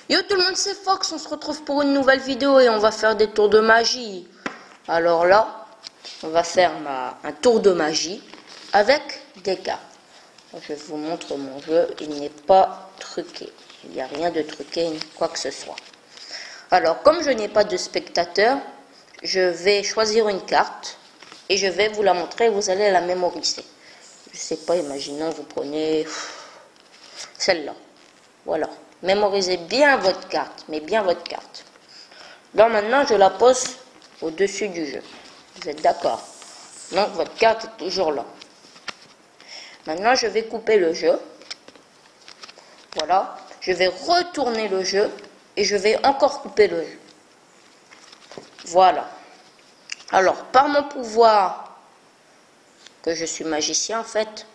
Yo tout le monde, c'est Fox, on se retrouve pour une nouvelle vidéo et on va faire des tours de magie. Alors là, on va faire un tour de magie avec des cartes. Je vous montre mon jeu, il n'est pas truqué. Il n'y a rien de truqué, ni quoi que ce soit. Alors, comme je n'ai pas de spectateur, je vais choisir une carte et je vais vous la montrer et vous allez la mémoriser. Je sais pas, imaginons vous prenez celle-là. Voilà. Mémorisez bien votre carte, mais bien votre carte. Là maintenant, je la pose au-dessus du jeu. Vous êtes d'accord? Donc votre carte est toujours là. Maintenant, je vais couper le jeu. Voilà. Je vais retourner le jeu et je vais encore couper le jeu. Voilà. Alors, par mon pouvoir, que je suis magicien en fait,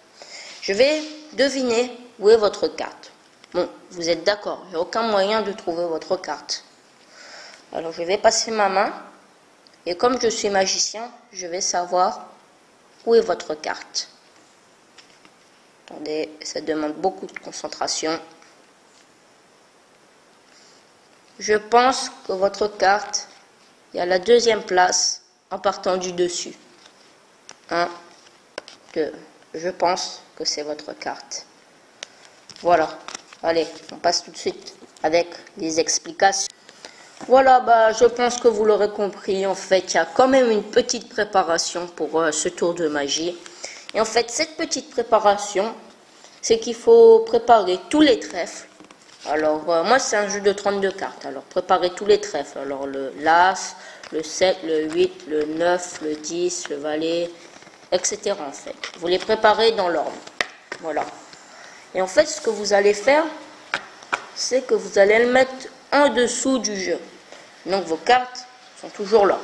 je vais deviner où est votre carte. Bon, vous êtes d'accord, il n'y a aucun moyen de trouver votre carte. Alors, je vais passer ma main. Et comme je suis magicien, je vais savoir où est votre carte. Attendez, ça demande beaucoup de concentration. Je pense que votre carte est à la deuxième place en partant du dessus. 1, 2. Je pense que c'est votre carte. Voilà. Allez, on passe tout de suite avec les explications. Voilà, je pense que vous l'aurez compris. En fait, il y a quand même une petite préparation pour ce tour de magie. Et en fait, cette petite préparation, c'est qu'il faut préparer tous les trèfles. Alors, moi, c'est un jeu de 32 cartes. Alors, préparez tous les trèfles. Alors, le l'As, le 7, le 8, le 9, le 10, le valet, etc. En fait, vous les préparez dans l'ordre. Voilà. Et en fait, ce que vous allez faire, c'est que vous allez le mettre en dessous du jeu. Donc, vos cartes sont toujours là.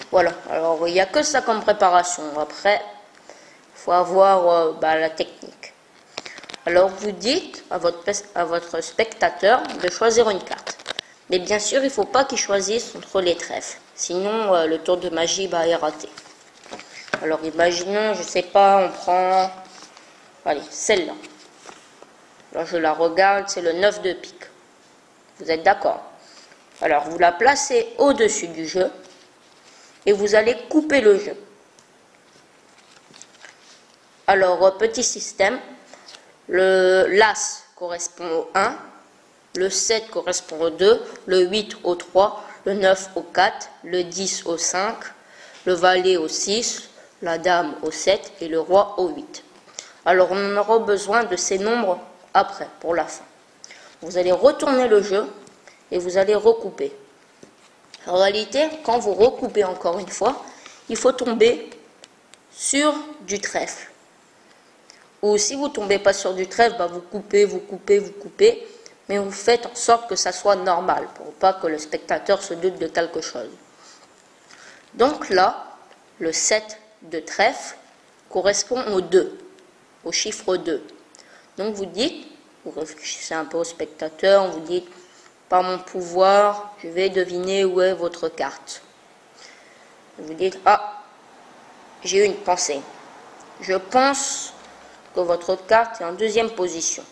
Voilà. Alors, il n'y a que ça comme préparation. Après, il faut avoir la technique. Alors, vous dites à votre spectateur de choisir une carte. Mais bien sûr, il ne faut pas qu'il choisisse entre les trèfles. Sinon, le tour de magie est raté. Alors, imaginons, je ne sais pas, on prend... Allez, celle-là. Alors, je la regarde, c'est le 9 de pique. Vous êtes d'accord? Alors, vous la placez au-dessus du jeu et vous allez couper le jeu. Alors, petit système, l'As correspond au 1, le 7 correspond au 2, le 8 au 3, le 9 au 4, le 10 au 5, le valet au 6, la dame au 7 et le roi au 8. Alors, on aura besoin de ces nombres après, pour la fin. Vous allez retourner le jeu et vous allez recouper. En réalité, quand vous recoupez encore une fois, il faut tomber sur du trèfle. Ou si vous ne tombez pas sur du trèfle, vous coupez, vous coupez, vous coupez, mais vous faites en sorte que ça soit normal, pour pas que le spectateur se doute de quelque chose. Donc là, le 7 de trèfle correspond au 2, au chiffre 2. Donc vous dites, vous réfléchissez un peu au spectateur, vous dites, par mon pouvoir, je vais deviner où est votre carte. Vous dites, ah, j'ai eu une pensée. Je pense que votre carte est en deuxième position.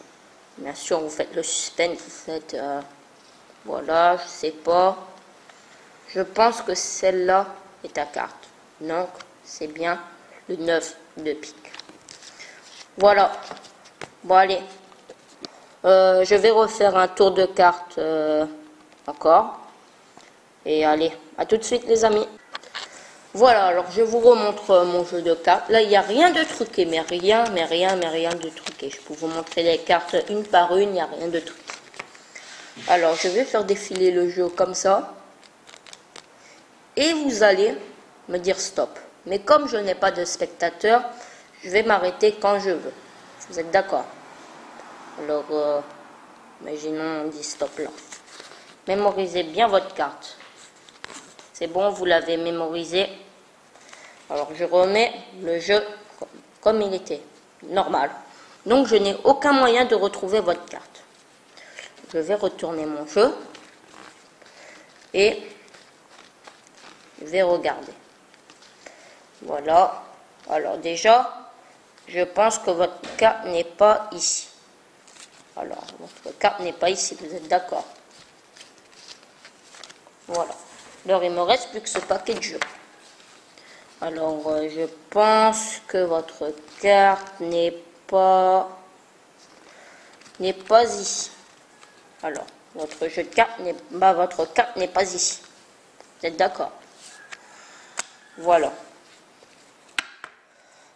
Bien sûr, vous faites le suspense, vous faites, voilà, je sais pas. Je pense que celle-là est ta carte. Donc, c'est bien le 9 de pique. Voilà. Bon, allez. Je vais refaire un tour de cartes encore. Et allez, à tout de suite les amis. Voilà, alors je vous remontre mon jeu de cartes. Là, il n'y a rien de truqué, mais rien de truqué. Je peux vous montrer les cartes une par une, il n'y a rien de truqué. Alors, je vais faire défiler le jeu comme ça. Et vous allez me dire stop. Mais comme je n'ai pas de spectateur, je vais m'arrêter quand je veux. Vous êtes d'accord? Alors, imaginons on dit stop là. Mémorisez bien votre carte. C'est bon, vous l'avez mémorisé. Alors, je remets le jeu comme il était, normal. Donc, je n'ai aucun moyen de retrouver votre carte. Je vais retourner mon jeu. Et je vais regarder. Voilà. Alors, déjà, je pense que votre carte n'est pas ici. Alors, votre carte n'est pas ici, vous êtes d'accord? Voilà. Alors, il me reste plus que ce paquet de jeux. Alors, je pense que votre carte n'est pas ici. Alors, votre jeu de cartes n'est votre carte n'est pas ici. Vous êtes d'accord? Voilà.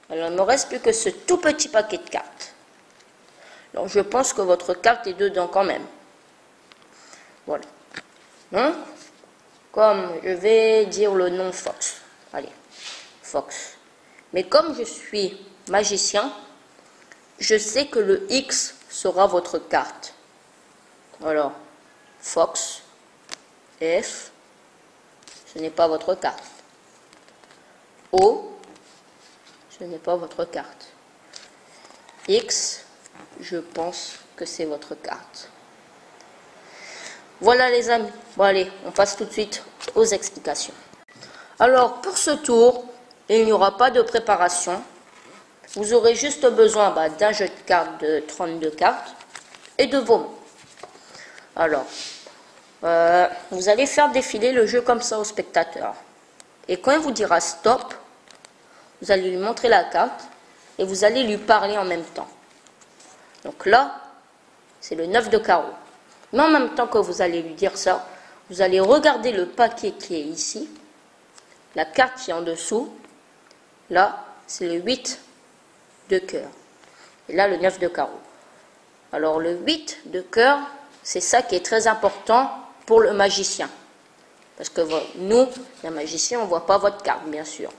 Alors, il ne me reste plus que ce tout petit paquet de cartes. Alors, je pense que votre carte est dedans quand même. Voilà. Donc, comme je vais dire le nom Fox. Allez, Fox. Mais comme je suis magicien, je sais que le X sera votre carte. Alors, Fox, F, ce n'est pas votre carte. O, ce n'est pas votre carte. X, je pense que c'est votre carte. Voilà les amis. Bon allez, on passe tout de suite aux explications. Alors pour ce tour, il n'y aura pas de préparation. Vous aurez juste besoin d'un jeu de cartes de 32 cartes et de vos mains. Alors, vous allez faire défiler le jeu comme ça au spectateur. Et quand il vous dira stop, vous allez lui montrer la carte et vous allez lui parler en même temps. Donc là, c'est le 9 de carreau. Mais en même temps que vous allez lui dire ça, vous allez regarder le paquet qui est ici, la carte qui est en dessous. Là, c'est le 8 de cœur. Et là, le 9 de carreau. Alors, le 8 de cœur, c'est ça qui est très important pour le magicien. Parce que nous, les magiciens, on ne voit pas votre carte, bien sûr.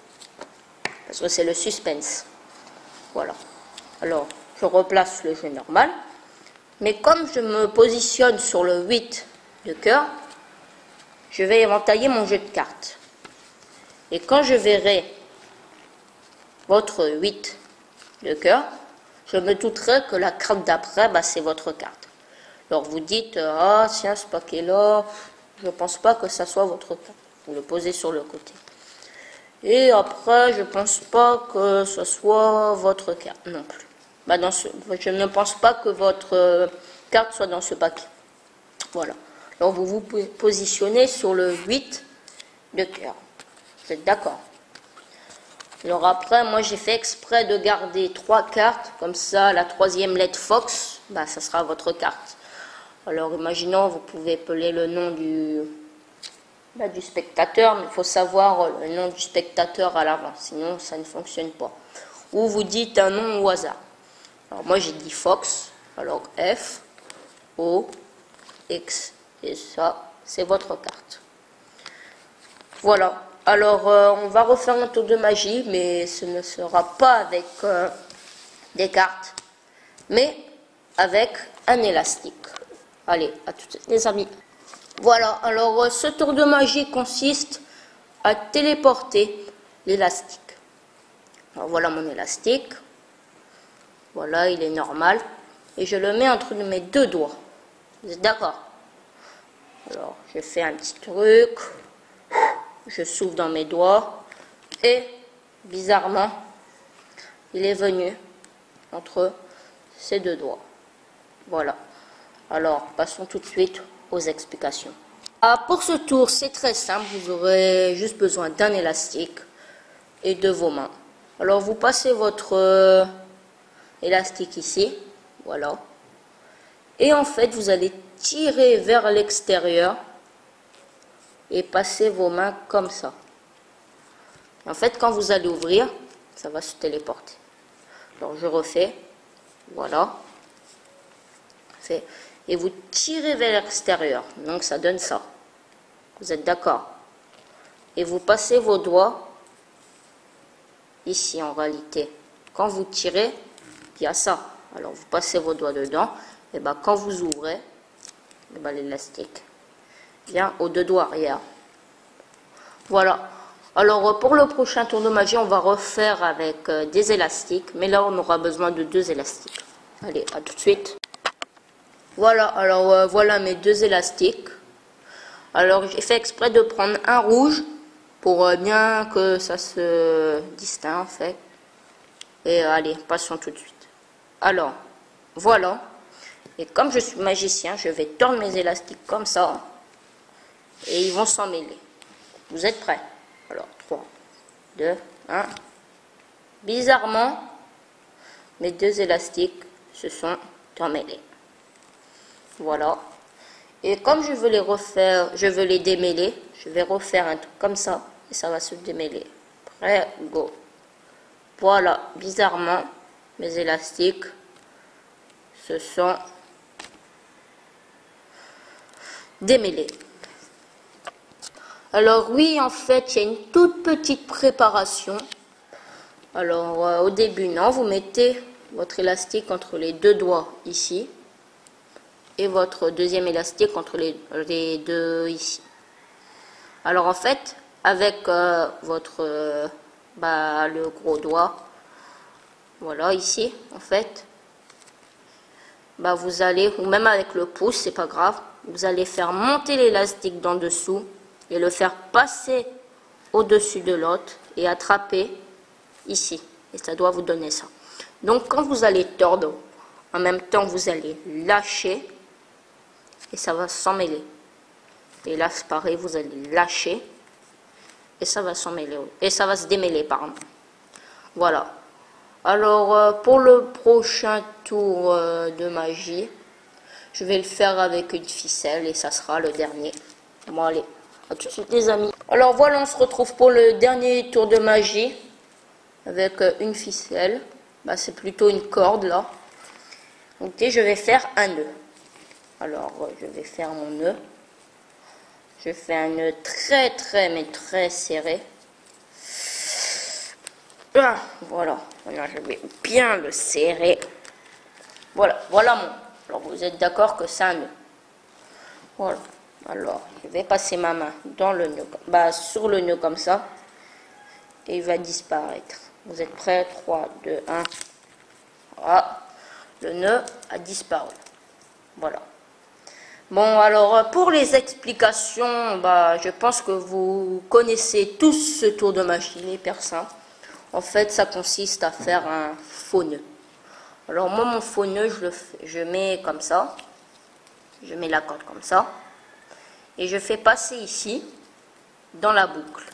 Parce que c'est le suspense. Voilà. Alors, je replace le jeu normal. Mais comme je me positionne sur le 8 de cœur, je vais éventailler mon jeu de cartes. Et quand je verrai votre 8 de cœur, je me douterai que la carte d'après, c'est votre carte. Alors vous dites, ah tiens, ce paquet-là, je ne pense pas que ça soit votre carte. Vous le posez sur le côté. Et après, je ne pense pas que ce soit votre carte non plus. Je ne pense pas que votre carte soit dans ce paquet. Voilà. Alors vous vous positionnez sur le 8 de cœur. Vous êtes d'accord? Alors après, moi j'ai fait exprès de garder 3 cartes. Comme ça, la troisième lettre Fox, ça sera votre carte. Alors imaginons, vous pouvez appeler le nom du spectateur, mais il faut savoir le nom du spectateur à l'avant, sinon ça ne fonctionne pas. Ou vous dites un nom au hasard. Alors moi j'ai dit Fox, alors F, O, X, et ça c'est votre carte. Voilà, alors on va refaire un tour de magie, mais ce ne sera pas avec des cartes, mais avec un élastique. Allez, à tout de suite les amis. Voilà, alors ce tour de magie consiste à téléporter l'élastique. Alors voilà mon élastique. Voilà, il est normal. Et je le mets entre mes deux doigts. Vous êtes d'accord? Alors, je fais un petit truc. Je souffle dans mes doigts. Et, bizarrement, il est venu entre ces deux doigts. Voilà. Alors, passons tout de suite aux explications. Pour ce tour, c'est très simple. Vous aurez juste besoin d'un élastique et de vos mains. Alors, vous passez votre élastique ici, voilà, et en fait vous allez tirer vers l'extérieur et passer vos mains comme ça. En fait, quand vous allez ouvrir, ça va se téléporter. Alors je refais, voilà, et vous tirez vers l'extérieur, donc ça donne ça. Vous êtes d'accord? Et vous passez vos doigts ici en réalité. Quand vous tirez, il y a ça. Alors vous passez vos doigts dedans, et quand vous ouvrez, l'élastique vient aux deux doigts arrière. Voilà. Alors pour le prochain tour de magie, on va refaire avec des élastiques, mais là on aura besoin de 2 élastiques. Allez, à tout de suite. Voilà, alors voilà mes 2 élastiques. Alors j'ai fait exprès de prendre un rouge pour bien que ça se distingue en fait. Et allez, passons tout de suite. Alors, voilà. Et comme je suis magicien, je vais tordre mes élastiques comme ça. Et ils vont s'en mêler. Vous êtes prêts? Alors, 3, 2, 1. Bizarrement, mes deux élastiques se sont emmêlés. Voilà. Et comme je veux les refaire, je veux les démêler, je vais refaire un truc comme ça. Et ça va se démêler. Prêt, go. Voilà. Bizarrement, mes élastiques se sont démêlés. Alors oui, en fait, il y a une toute petite préparation. Alors au début, non, vous mettez votre élastique entre les deux doigts ici et votre deuxième élastique entre les deux ici. Alors en fait, avec votre le gros doigt, voilà ici, en fait, vous allez, ou même avec le pouce, c'est pas grave, vous allez faire monter l'élastique d'en dessous et le faire passer au-dessus de l'autre et attraper ici. Et ça doit vous donner ça. Donc quand vous allez tordre, en même temps vous allez lâcher et ça va s'emmêler. Et là c'est pareil, vous allez lâcher et ça va s'emmêler. Et ça va se démêler, pardon. Voilà. Alors pour le prochain tour de magie, je vais le faire avec une ficelle et ça sera le dernier. Bon allez, à tout de suite les amis. Alors voilà, on se retrouve pour le dernier tour de magie avec une ficelle. C'est plutôt une corde là. Ok, je vais faire un nœud. Alors je vais faire mon nœud. Je fais un nœud mais très serré. Ah, voilà, je vais bien le serrer. Voilà mon. Alors vous êtes d'accord que c'est un nœud. Voilà. Alors je vais passer ma main dans le nœud, sur le nœud comme ça, et il va disparaître. Vous êtes prêts? 3, 2, 1. Voilà. Le nœud a disparu. Voilà. Bon, alors pour les explications, je pense que vous connaissez tous ce tour de magie, il est hyper simple. En fait, ça consiste à faire un faux nœud. Alors moi, mon faux nœud, je mets comme ça. Je mets la corde comme ça. Et je fais passer ici, dans la boucle.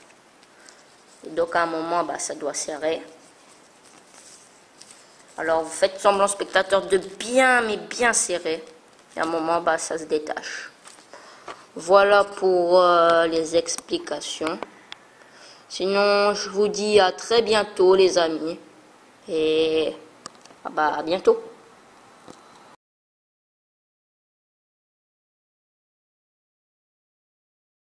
Et donc à un moment, ça doit serrer. Alors vous faites semblant, spectateur, de bien, mais bien serrer. Et à un moment, ça se détache. Voilà pour les explications. Sinon, je vous dis à très bientôt les amis. Et à bientôt.